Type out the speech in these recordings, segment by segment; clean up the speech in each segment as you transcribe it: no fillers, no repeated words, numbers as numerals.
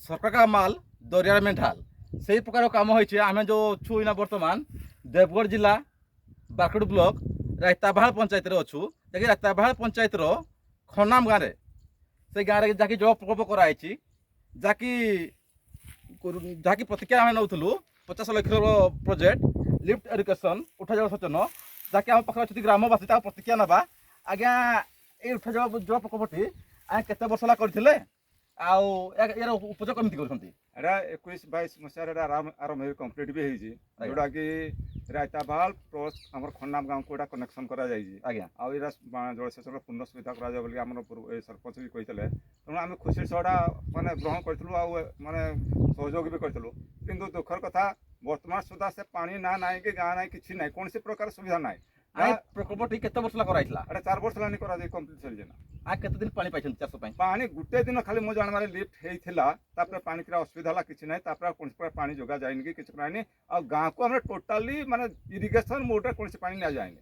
सरकार का माल दरिया में ढाल से प्रकार काम होइछे। आमे जो छु इना वर्तमान देवगढ़ जिला बारकोड ब्लॉक रायताबाहाल पंचायत रे अछु। देखि रायताबाहाल पंचायत रो खनाम गाँव से गाँव रे जाकि जल प्रकल्प कराई जाकि प्रतिक्रिया आम नौलु 50 लाख प्रोजेक्ट लिफ्ट एजुकेशन उठा जल सेचन जाकि आम पाखे अच्छी ग्रामवासी प्रतिक्रिया नवा। आज्ञा ये उठा जल प्रकल्पटी आज्ञा केते वर्ष ला करथिले यार उपयोग कमी कर 21-22 मसीह आरंभ कम्प्लीट भी होती जोटा कि रायताबाहाल प्लस आम खन्नाम गाँव को कनेक्शन करा आज्ञा आजा जलसेचन पूर्ण सुविधा करा सरपंच भी कहते तेणु आम खुशी सह माने ग्रहण करूँ माने सहयोग भी करूँ किंतु दुखर कथा वर्तमान सुधा से पानी ना ना कि गाँ ना कि ना कौन प्रकार सुविधा ना प्रकल्पटी केते वर्ष ला कराइतला 4 वर्ष लानी करा कम्प्लीट सरी केते दिन पानी पाइछन चाष पई पानी गुटे दिन खाली मो जानमारे लिफ्ट हेइथिला तापर पानी किरा असुविधा ला किछि नै तापर कोन प्रकार पानी जोगा जायनि कि किछि प्राणी आ गाँ को हमरे टोटली माने इरिगेशन मोटर कोन से पानी ना जायनि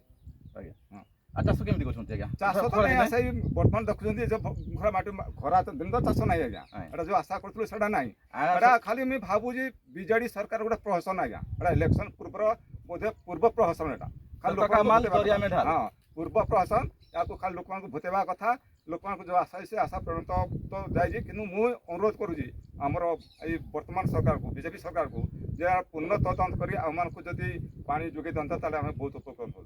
आज्ञा हां आ चाष केमति करछन आज्ञा चाष तो नै आसे वर्तमान देखुछन्ती जे घरा माटी घरा तो दिन तो चाष नै आज्ञा एटा जो आशा करथुल सेडा नै एटा खाली मी भाबु जे बीजेडी सरकार गोटा प्रहसन आज्ञा एटा इलेक्शन पूर्व प्रहसन एटा खाली लोक माल दरिया में ढाल हां पूर्व प्रहसन या को खाली लोक भुतेबा कथा लोक जो आशा से आशा प्रणत तो जाए कि मुझे अनुरोध करुँगी आमर ये वर्तमान सरकार को बीजेपी सरकार को जे पूर्ण तदंत कर जदि पानी जोगे दिंता आम बहुत उपकृत हो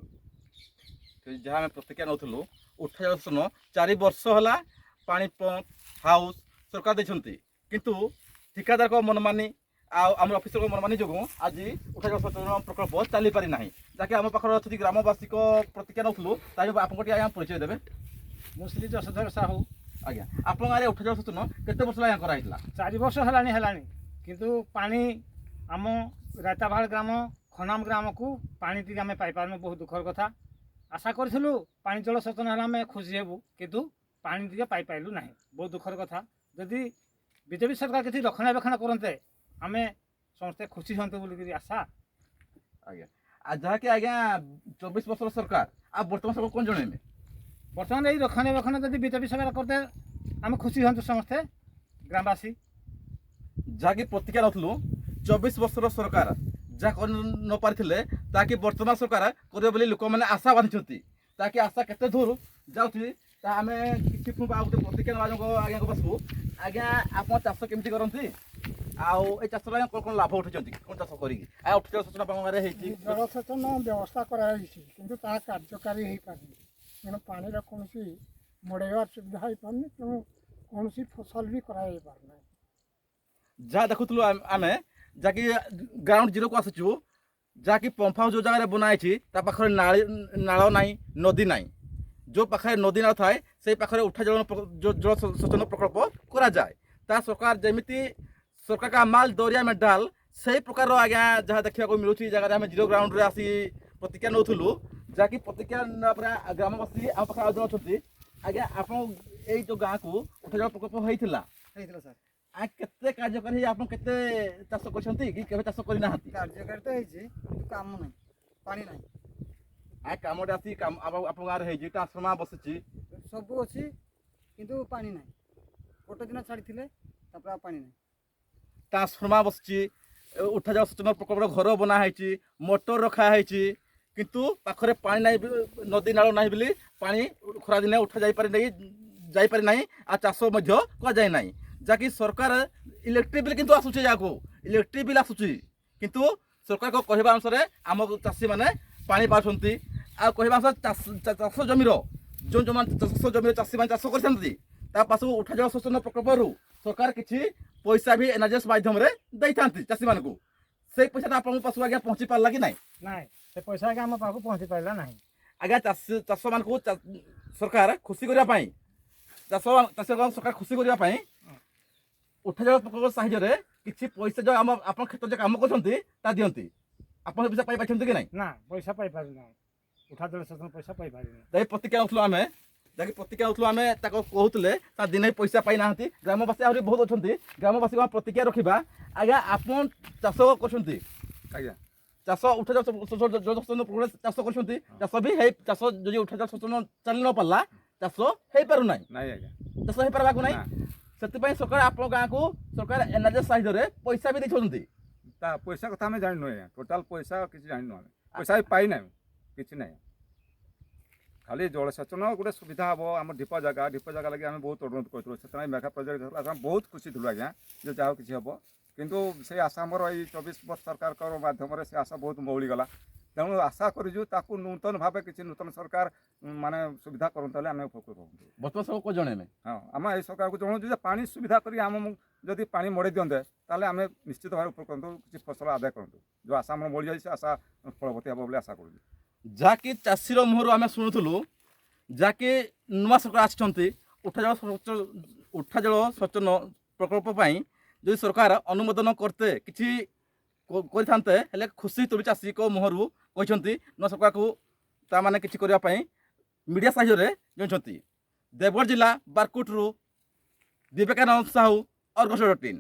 जहाँ आम प्रतिक्रिया नौलु उठा जल सेचन 4 वर्ष है पानी पंप हाउस सरकार देते किंतु ठिकादार को मनमानी आम अफिसर को मनमानी जो आज उठा जल सेचन प्रकल्प चली पारि ना जहाँकि आम पाखे अच्छी ग्रामवासी को प्रतिक्रिया नौलु आपको परिचय देवे मुसली जशोधर साहू आज्ञा आप गाँव उठा जल सेचन केते वर्ष ला कराई 4 वर्ष है किंतु पानी आम रायताबाहाल ग्राम खनाम ग्राम को पानी टी आम पाइपार बहुत दुखर कथा आशा करूँ पानी जल सेचन है खुशी हेबू किंतु पानी टी पाइलु ना बहुत दुखर कथा जदि बीजेपी सरकार किसी रक्षणाबेक्षण करते आम समस्ते खुशी हमें बोलिक आशा आज्ञा जहाँकि आज्ञा 24 वर्ष सरकार आप बर्तमान सब कौन जनइबे बर्तमान यही रक्षणाबेक्षण जब बीजेपी सरकार करते आम खुशी हूँ समस्ते ग्रामवासी जहाँकि प्रतिक्रिया नौलु 24 वर्ष सरकार जहाँ कर न पारे ताकि वर्तमान सरकार कर लोक मैंने आशा बांधि ताकि आशा केते दूर जाऊँगी आम कि प्रतिक्रिया नवा आज्ञा को बसबू आज्ञा आप चाष केमती करती आई चाष कौन कौन लाभ उठे कौन चाष कर उठा सेचन जलसेचन व्यवस्था किंतु कार्यकारी हो पारे तेणु पानी कौन मड़ेबार सुविधा हो पारे तेणु कौन फसल भी कराना जहाँ देखुलु आम जहाँकि ग्राउंड जीरो को आसचु जहाँकि पंप हाउस जो जगह बनाई पाखे नाल ना नदी ना जो पाखे नदी नाल थाए से पाखे उठा जल जल सेचन प्रकल्प करा जाए ता सरकार जमीती सरकार का माल दरिया में डाल से प्रकार आज्ञा जहाँ देखा मिलूँ जगह आम जीरो ग्राउंड रे आसी प्रतिक्रिया नौलु जहाँकि प्रतिक्रिया ग्रामवासी आम पाखे आज अच्छा आज्ञा आप जो गाँव को उठा जल प्रकल्प होता सर केते कार्यकारी आप केते चाष करछंती कि केबे चाष करि नाहंती कार्यकारी तो हेछि काम नहीं पानी नहीं आ कामडे आसी काम आप गाँव रे हेछि ट्रांसफार्मर बसछि सब अच्छी किंतु पानी नहीं गोटे दिन छाड़ी पानी नहीं ट्रांसफार्मर बसछि उठा जल सेचन प्रकल्प घर बना हेछि मोटर रखा हेछि किंतु पाखरे पानी नहीं नदी नाल नहीं बोली पानी खरा दिन उठा जाई पारे नहीं आ चाष मध्य क जाय नहीं जहाँकि सरकार इलेक्ट्रिक बिल किंतु आसुचे जाको इलेक्ट्रिक बिल आसुची किंतु सरकार को कहवा अनुसार आम चाषी मैंने पानी पाँच आ कहवा अनुसार चाष जमीर जो जो चाष जमीर चाषी मैंने चाष कर उठा जल सेचन प्रकल्प सरकार किसी पैसा भी एनआरजीएस माध्यम चाषी मान से पैसा आप पास आज्ञा पहुँची पारा कि ना से पैसा आगे आम पाक पहुँची पारा ना आज्ञा चाष मान सरकार खुशी करने चाष सरकार खुशी करने उठा जल प्रकल्प साहाय्य किसी पैसा जो आम आप क्षेत्र जो कम करते दिखती आप पैसा पाई कि ना ना पैसा पाई पारि ना उठा जल सेचन पैसा पाई पारि ना प्रतिक्रिया नौलु आम जहाँकि प्रतिक्रिया नौलु आम कहते दिन पैसा पाई ना ग्रामवासी आहरी बहुत अच्छा ग्रामवासी को प्रतिक्रिया रखा आज्ञा आप चाष कर चाष उठा जल सेचन चाष कर चाष भी चाष जो उठा जल सेचन चली न पारा चाष हो पार ना आज्ञा चाष हो पार्क ना ସେଥିପାଇଁ ସରକାର ଆପଣଙ୍କ ଗାଁକୁ ସରକାର ଏନ୍ଆର୍ଜିଏସ୍ ସାହାଯ୍ୟରେ ପଇସା ବି ଦେଇଛନ୍ତି। ତା ପଇସା କଥା ଆମେ ଜାଣିନୁ ଆଜ୍ଞା, ଟୋଟାଲ ପଇସା କିଛି ଜାଣିନୁ ଆମେ, ପଇସା ବି ପାଇନାହିଁ କିଛି ନାହିଁ। ଖାଲି ଜଳସେଚନ ଗୋଟେ ସୁବିଧା ହେବ ଆମ ଢିପ ଜାଗା ଲାଗି ଆମେ ବହୁତ ଅନୁରୋଧ କରିଥିଲୁ, ସେଥିପାଇଁ ମେଘା ପ୍ରୋଜେକ୍ଟ ହେଇଥିଲା, ଆମେ ବହୁତ ଖୁସି ଥିଲୁ ଆଜ୍ଞା ଯେ ଯାହା କିଛି ହେବ। କିନ୍ତୁ ସେ ଆଶା ଆମର ଏଇ 24 ବର୍ଷ ସରକାରଙ୍କ ମାଧ୍ୟମରେ ସେ ଆଶା ବହୁତ ମଉଳିଗଲା। ତେଣୁ ଆଶା କରିଛୁ ତାକୁ ନୂତନ ଭାବେ କିଛି ନୂତନ ସରକାର ମାନେ ସୁବିଧା କରନ୍ତେ ହେଲେ ଆମେ ଉପକୃତ ହୁଅନ୍ତୁ। ବର୍ତ୍ତମାନ ସବୁ ଜଣେଇବେ। ହଁ, ଆମେ ଏଇ ସରକାରକୁ ଜଣାଉଛୁ ଯେ ପାଣି ସୁବିଧା କରି ଆମ ଯଦି ପାଣି ମଡ଼େଇ ଦିଅନ୍ତେ ତାହେଲେ ଆମେ ନିଶ୍ଚିତ ଭାବେ ଉପକୃତ ହୁଅନ୍ତୁ, କିଛି ଫସଲ ଆଦାୟ କରନ୍ତୁ। ଯେଉଁ ଆଶା ଆମର ମଳିଯାଇଛି ସେ ଆଶା ଫଳବତୀ ହେବ ବୋଲି ଆଶା କରୁଛୁ। ଯାହାକି ଚାଷୀର ମୁହଁରୁ ଆମେ ଶୁଣୁଥିଲୁ, ଯାହାକି ନୂଆ ସରକାର ଆସିଛନ୍ତି ଉଠା ଜଳ ସେଚନ ପ୍ରକଳ୍ପ ପାଇଁ ଯଦି ସରକାର ଅନୁମୋଦନ କରତେ କିଛି କରିଥାନ୍ତେ ହେଲେ ଖୁସି ତୁବି ଚାଷୀଙ୍କ ମୁହଁରୁ କହିଛନ୍ତି ନୂଆ ସରକାରକୁ ତାମାନେ କିଛି କରିବା ପାଇଁ ମିଡ଼ିଆ ସାହାଯ୍ୟରେ ଜଣାଇଛନ୍ତି। ଦେବଗଡ଼ ଜିଲ୍ଲା ବାରକୁଟରୁ ଦିବ୍ୟକାନନ୍ଦ ସାହୁ, ଅର୍ଗସ.in।